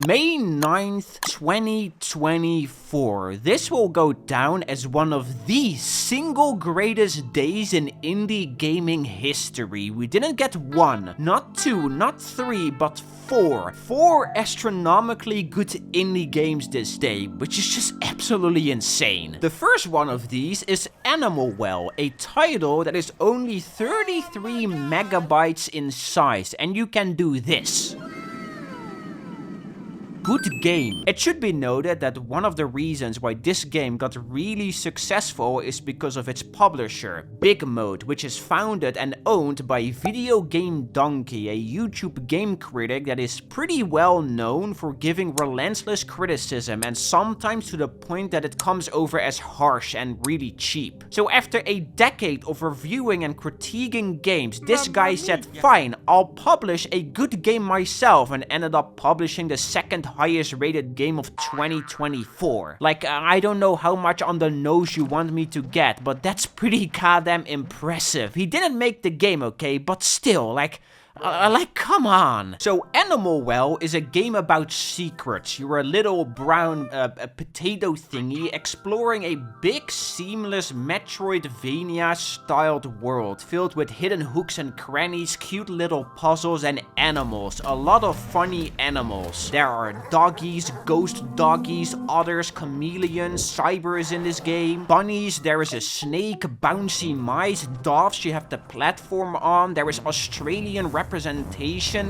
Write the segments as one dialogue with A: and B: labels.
A: May 9th, 2024. This will go down as one of the single greatest days in indie gaming history. We didn't get one, not two, not three, but four. Four astronomically good indie games this day, which is just absolutely insane. The first one of these is Animal Well, a title that is only 33 megabytes in size, and you can do this. Good game. It should be noted that one of the reasons why this game got really successful is because of its publisher, Big Mode, which is founded and owned by Video Game Donkey, a YouTube game critic that is pretty well known for giving relentless criticism and sometimes to the point that it comes over as harsh and really cheap. So after a decade of reviewing and critiquing games, this guy said, fine, I'll publish a good game myself, and ended up publishing the second highest rated game of 2024. Like, I don't know how much on the nose you want me to get, but that's pretty goddamn impressive. He didn't make the game, okay, but still, like, come on. So Animal Well is a game about secrets. You're a little brown potato thingy exploring a big seamless Metroidvania styled world filled with hidden hooks and crannies, cute little puzzles and animals. A lot of funny animals. There are doggies, ghost doggies, otters, chameleons, cyber is in this game, bunnies, there is a snake, bouncy mice, doves you have to platform on, there is Australian representation,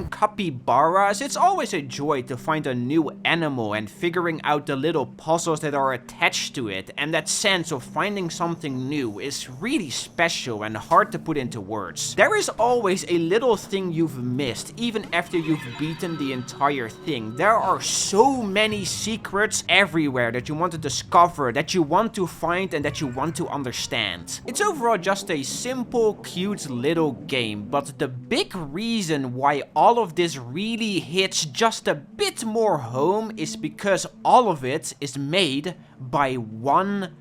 A: capybaras. It's always a joy to find a new animal and figuring out the little puzzles that are attached to it, and that sense of finding something new is really special and hard to put into words. There is always a little thing you've missed, even after you've beaten the entire thing. There are so many secrets everywhere that you want to discover, that you want to find, and that you want to understand. It's overall just a simple, cute little game, but the big reason why all of this really hits just a bit more home is because all of it is made by one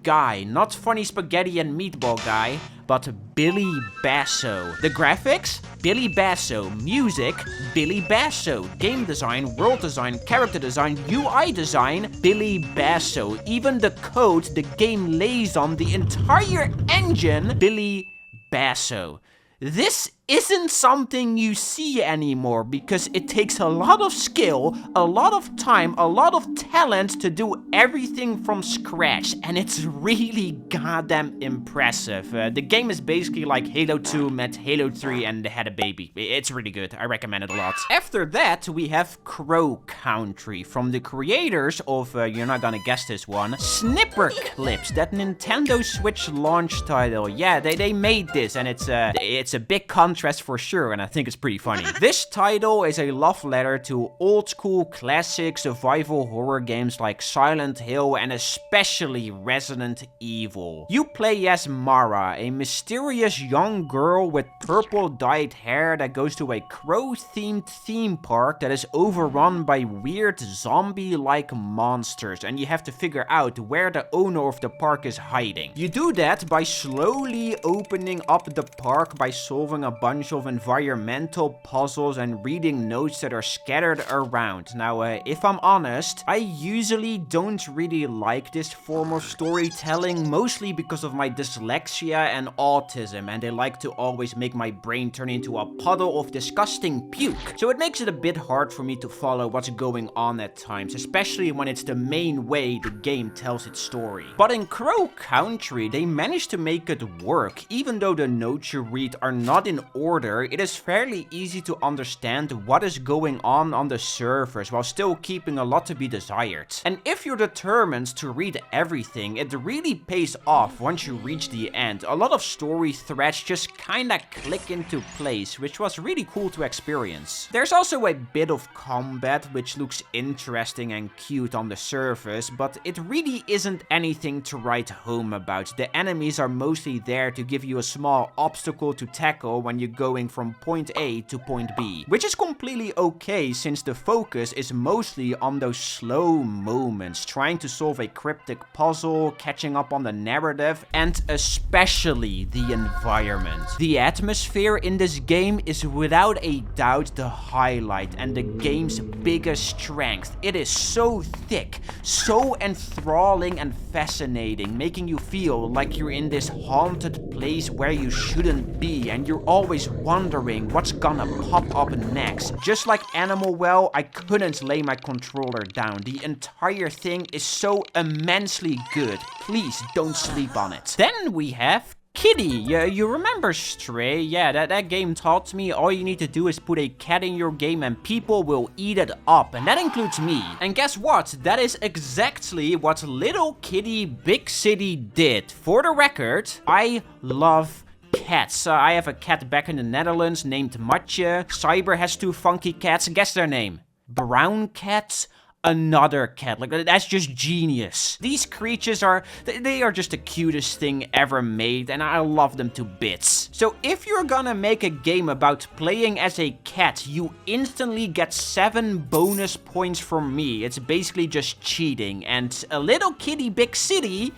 A: guy. Not Funny Spaghetti and Meatball guy, but Billy Basso. The graphics? Billy Basso. Music? Billy Basso. Game design, world design, character design, UI design? Billy Basso. Even the code the game lays on, the entire engine? Billy Basso. This isn't something you see anymore because it takes a lot of skill, a lot of time, a lot of talent to do everything from scratch, and it's really goddamn impressive. The game is basically like Halo 2 met Halo 3 and they had a baby. It's really good. I recommend it a lot. After that, we have Crow Country from the creators of, you're not gonna guess this one, Snipper Clips, that Nintendo Switch launch title. Yeah, they made this, and it's a big contrast for sure, and I think it's pretty funny. This title is a love letter to old school classic survival horror games like Silent Hill and especially Resident Evil. You play as Mara, a mysterious young girl with purple dyed hair that goes to a crow-themed theme park that is overrun by weird zombie-like monsters, and you have to figure out where the owner of the park is hiding. You do that by slowly opening up the park by solving a bunch of environmental puzzles and reading notes that are scattered around. Now, if I'm honest, I usually don't really like this form of storytelling, mostly because of my dyslexia and autism, and they like to always make my brain turn into a puddle of disgusting puke. So it makes it a bit hard for me to follow what's going on at times, especially when it's the main way the game tells its story. But in Crow Country, they managed to make it work. Even though the notes you read are not in order, it is fairly easy to understand what is going on the surface while still keeping a lot to be desired. And if you're determined to read everything, it really pays off once you reach the end. A lot of story threads just kinda click into place, which was really cool to experience. There's also a bit of combat which looks interesting and cute on the surface, but it really isn't anything to write home about. The enemies are mostly there to give you a small obstacle to tackle when you you going from point A to point B. Which is completely okay since the focus is mostly on those slow moments, trying to solve a cryptic puzzle, catching up on the narrative, and especially the environment. The atmosphere in this game is without a doubt the highlight and the game's biggest strength. It is so thick, so enthralling and fascinating, making you feel like you're in this haunted place where you shouldn't be, and you're always wondering what's gonna pop up next. Just like Animal Well, I couldn't lay my controller down. The entire thing is so immensely good. Please don't sleep on it. Then we have Kitty. You remember Stray? Yeah, that game taught me all you need to do is put a cat in your game and people will eat it up. And that includes me. And guess what? That is exactly what Little Kitty Big City did. For the record, I love cats. I have a cat back in the Netherlands named Matje. Cyber has 2 funky cats. Guess their name. Brown Cat. Another cat. Like, that's just genius. These creatures they are just the cutest thing ever made, and I love them to bits. So if you're gonna make a game about playing as a cat, you instantly get 7 bonus points from me. It's basically just cheating. And a Little Kitty Big City,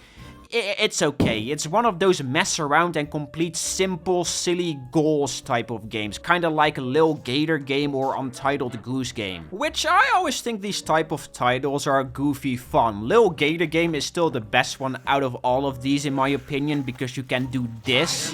A: it's okay. It's one of those mess around and complete simple, silly goals type of games. Kind of like Lil Gator Game or Untitled Goose Game. Which I always think these type of titles are goofy fun. Lil Gator Game is still the best one out of all of these in my opinion, because you can do this.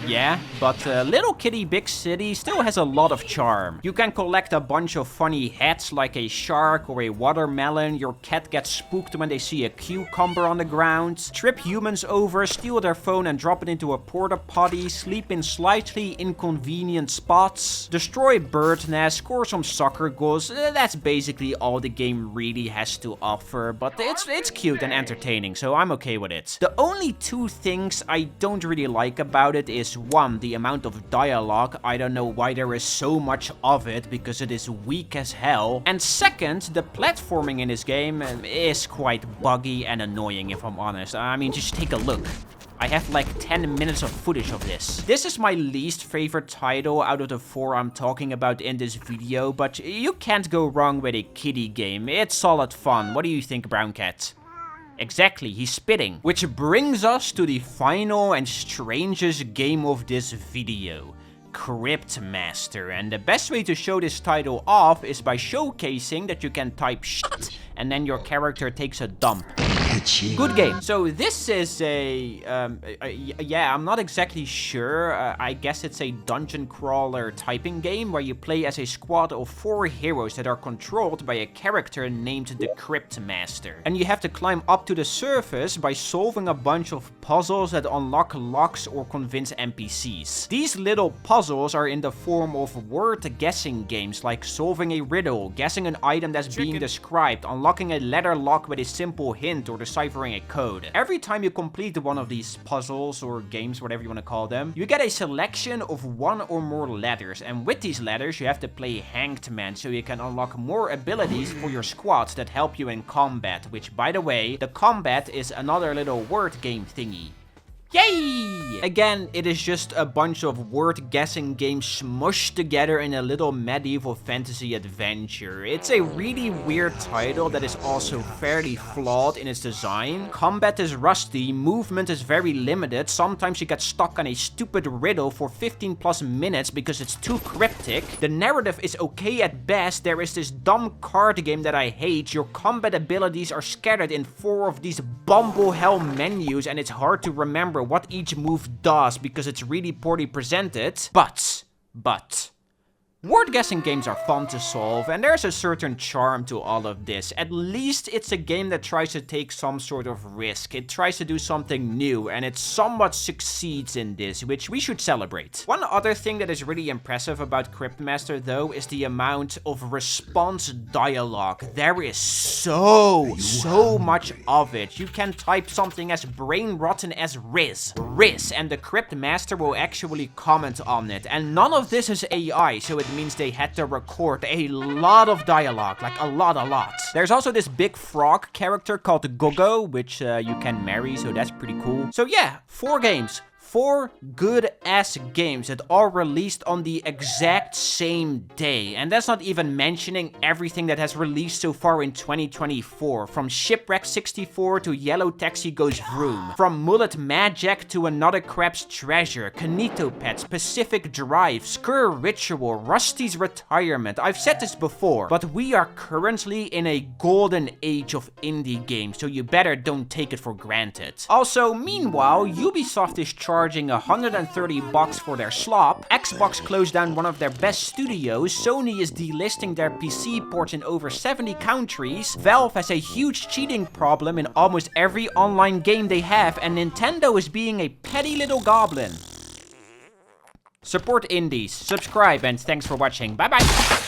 A: Yeah, but Little Kitty Big City still has a lot of charm. You can collect a bunch of funny hats like a shark or a watermelon. Your cat gets spooked when they see a cucumber on the ground. Trip humans over, steal their phone and drop it into a porta potty. Sleep in slightly inconvenient spots. Destroy bird nests, score some soccer goals. That's basically all the game really has to offer. But it's cute and entertaining, so I'm okay with it. The only 2 things I don't really like about it is 1, the amount of dialogue. I don't know why there is so much of it, because it is weak as hell. And 2nd, the platforming in this game is quite buggy and annoying, if I'm honest. I mean, just take a look. I have like 10 minutes of footage of this. This is my least favorite title out of the 4 I'm talking about in this video, but you can't go wrong with a kitty game. It's solid fun. What do you think, Brown Cat? Exactly, he's spitting. Which brings us to the final and strangest game of this video. Cryptmaster. And the best way to show this title off is by showcasing that you can type shit and then your character takes a dump. Good game. So this is yeah, I'm not exactly sure. I guess it's a dungeon crawler typing game where you play as a squad of 4 heroes that are controlled by a character named the Cryptmaster. And you have to climb up to the surface by solving a bunch of puzzles that unlock locks or convince NPCs. These little puzzles are in the form of word guessing games, like solving a riddle, guessing an item that's being described, unlocking a letter lock with a simple hint, or deciphering a code. Every time you complete one of these puzzles or games, whatever you want to call them, you get a selection of 1 or more letters, and with these letters you have to play Hanged Man so you can unlock more abilities for your squads that help you in combat, which, by the way, the combat is another little word game thingy. Yay! Again, it is just a bunch of word guessing games smushed together in a little medieval fantasy adventure. It's a really weird title that is also fairly flawed in its design. Combat is rusty, movement is very limited, sometimes you get stuck on a stupid riddle for 15+ minutes because it's too cryptic. The narrative is okay at best, there is this dumb card game that I hate, your combat abilities are scattered in 4 of these bumble hell menus and it's hard to remember what each move does because it's really poorly presented. But word guessing games are fun to solve, and there's a certain charm to all of this. At least it's a game that tries to take some sort of risk. It tries to do something new, and it somewhat succeeds in this, which we should celebrate. One other thing that is really impressive about Cryptmaster, though, is the amount of response dialogue. There is so much of it. You can type something as brain rotten as Riz, and the Cryptmaster will actually comment on it. And none of this is AI, so it means they had to record a lot of dialogue, like a lot. There's also this big frog character called Gogo, which you can marry, so that's pretty cool. So yeah, 4 games. 4 good-ass games that all released on the exact same day. And that's not even mentioning everything that has released so far in 2024. From Shipwreck 64 to Yellow Taxi Goes Vroom. From Mullet Magic to Another Crab's Treasure. Kanito Pets, Pacific Drive, Skur Ritual, Rusty's Retirement. I've said this before, but we are currently in a golden age of indie games, so you better don't take it for granted. Also, meanwhile, Ubisoft is charging $130 for their slop, Xbox closed down one of their best studios, Sony is delisting their PC ports in over 70 countries, Valve has a huge cheating problem in almost every online game they have, and Nintendo is being a petty little goblin. Support indies, subscribe, and thanks for watching. Bye bye!